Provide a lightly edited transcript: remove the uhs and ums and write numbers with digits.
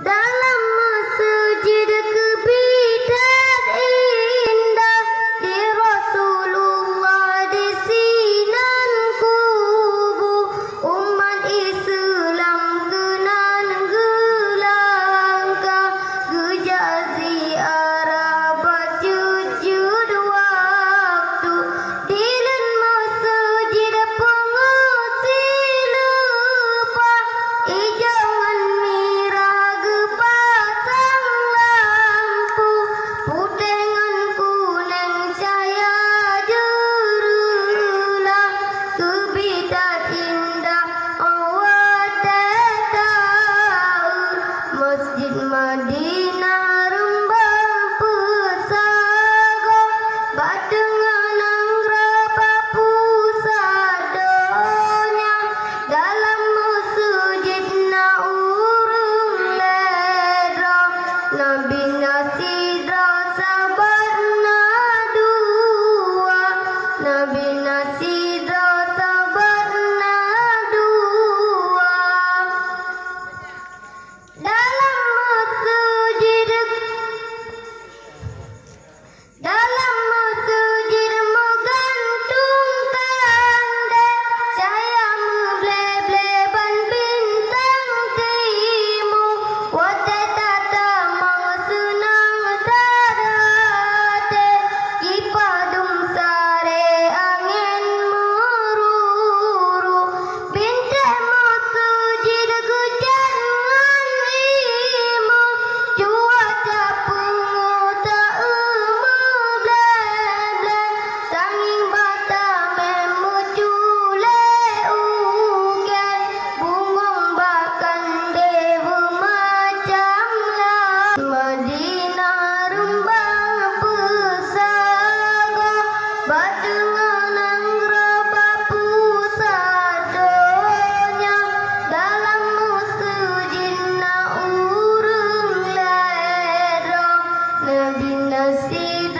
dalam masjid kebidak indah di Rasulullah di sinan kubu umat Islam kenan gelangka gejak ziarah sujud waktu dilen masjid pengusi lupa ijangan mirah gepasang lampu putengan kuning cahaya jerulah kebidat indah awak tahu masjid Madinah rembang pesago badengan anggrapa pusadonya dalam masjid na urung ledro Nabi Nasidra sahabat na dua Nabi Nasidra sahabat na dua dalam masjid menggantungkan cahaya meblebleban bintang timu wate tata mau senang darate ipadum sare angin meruru binte masjid gujangan imu cuaca penguta mebleblen sanging bata memucule ugen bungong bahkan dewa macam lah Madinah rembang pesago badengan anggrapa pusadonya dalam masjid na urung ledro Nabi Nasib